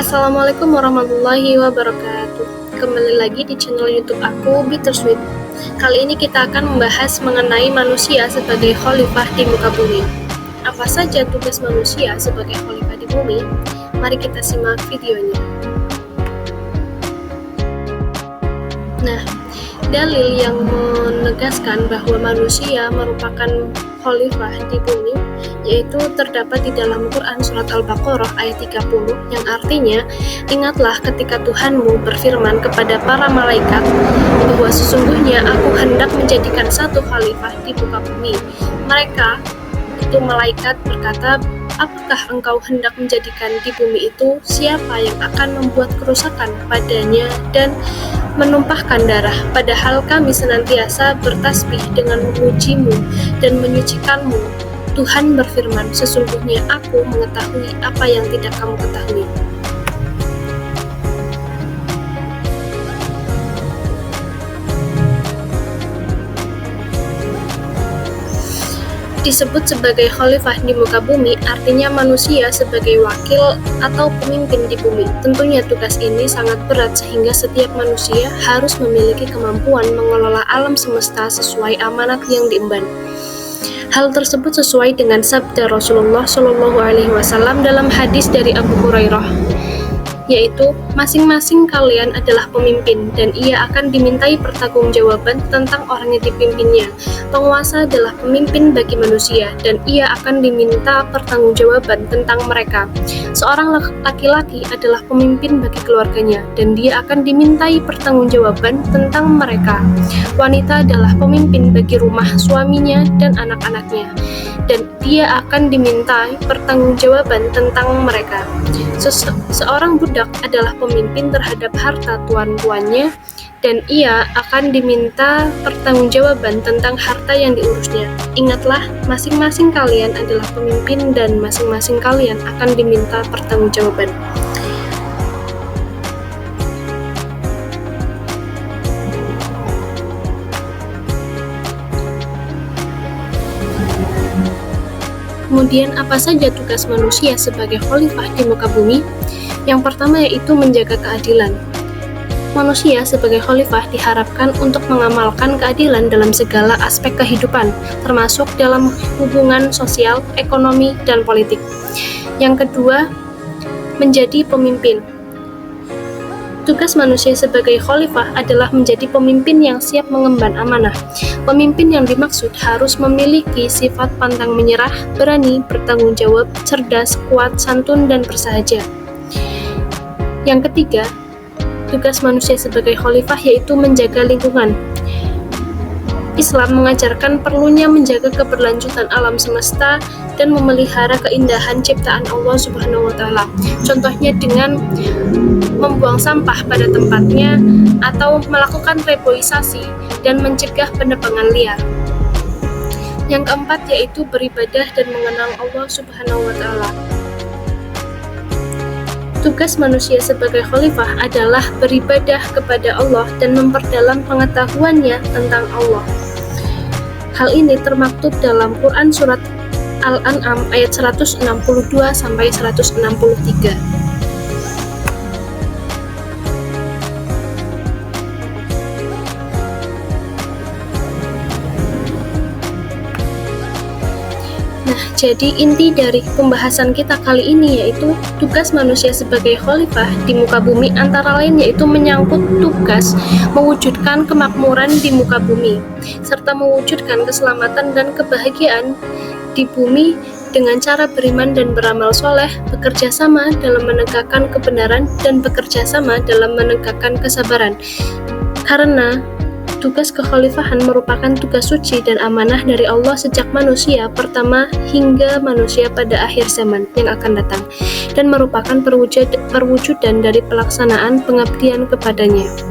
Assalamualaikum warahmatullahi wabarakatuh. Kembali lagi di channel YouTube aku, Bittersweet. Kali ini kita akan membahas mengenai manusia sebagai khalifah di muka bumi. Apa saja tugas manusia sebagai khalifah di bumi? Mari kita simak videonya. Nah, dalil yang menegaskan bahwa manusia merupakan khalifah di bumi yaitu terdapat di dalam Quran surat Al-Baqarah ayat 30 yang artinya, ingatlah ketika Tuhanmu berfirman kepada para malaikat bahwa sesungguhnya aku hendak menjadikan satu khalifah di muka bumi. Mereka, itu malaikat, berkata, apakah engkau hendak menjadikan di bumi itu siapa yang akan membuat kerusakan padanya dan menumpahkan darah, padahal kami senantiasa bertasbih dengan memujimu dan menyucikanmu. Tuhan berfirman, sesungguhnya aku mengetahui apa yang tidak kamu ketahui. Disebut sebagai khalifah di muka bumi artinya manusia sebagai wakil atau pemimpin di bumi. Tentunya tugas ini sangat berat sehingga setiap manusia harus memiliki kemampuan mengelola alam semesta sesuai amanat yang diemban. Hal tersebut sesuai dengan sabda Rasulullah SAW dalam hadis dari Abu Hurairah, yaitu masing-masing kalian adalah pemimpin dan ia akan dimintai pertanggungjawaban tentang orang yang dipimpinnya. Penguasa adalah pemimpin bagi manusia dan ia akan diminta pertanggungjawaban tentang mereka. Seorang laki-laki adalah pemimpin bagi keluarganya dan dia akan dimintai pertanggungjawaban tentang mereka. Wanita adalah pemimpin bagi rumah suaminya dan anak-anaknya dan dia akan dimintai pertanggungjawaban tentang mereka. Seorang budak adalah pemimpin terhadap harta tuan-tuannya dan ia akan diminta pertanggungjawaban tentang harta yang diurusnya. Ingatlah, masing-masing kalian adalah pemimpin dan masing-masing kalian akan diminta pertanggungjawaban. Kemudian apa saja tugas manusia sebagai khalifah di muka bumi? Yang pertama yaitu menjaga keadilan. Manusia sebagai khalifah diharapkan untuk mengamalkan keadilan dalam segala aspek kehidupan, termasuk dalam hubungan sosial, ekonomi, dan politik. Yang kedua, menjadi pemimpin. Tugas manusia sebagai khalifah adalah menjadi pemimpin yang siap mengemban amanah. Pemimpin yang dimaksud harus memiliki sifat pantang menyerah, berani, bertanggung jawab, cerdas, kuat, santun, dan bersahaja. Yang ketiga, tugas manusia sebagai khalifah yaitu menjaga lingkungan. Islam mengajarkan perlunya menjaga keberlanjutan alam semesta dan memelihara keindahan ciptaan Allah Subhanahu wa Ta'ala. Contohnya dengan membuang sampah pada tempatnya atau melakukan reboisasi dan mencegah penebangan liar. Yang keempat yaitu beribadah dan mengenal Allah Subhanahu wa Ta'ala. Tugas manusia sebagai khalifah adalah beribadah kepada Allah dan memperdalam pengetahuannya tentang Allah. Hal ini termaktub dalam Quran surat Al-An'am ayat 162 sampai 163. Jadi inti dari pembahasan kita kali ini yaitu tugas manusia sebagai khalifah di muka bumi antara lain yaitu menyangkut tugas mewujudkan kemakmuran di muka bumi serta mewujudkan keselamatan dan kebahagiaan di bumi dengan cara beriman dan beramal soleh, bekerja sama dalam menegakkan kebenaran dan bekerja sama dalam menegakkan kesabaran. Karena tugas kekhalifahan merupakan tugas suci dan amanah dari Allah sejak manusia pertama hingga manusia pada akhir zaman yang akan datang dan merupakan perwujudan dari pelaksanaan pengabdian kepadanya.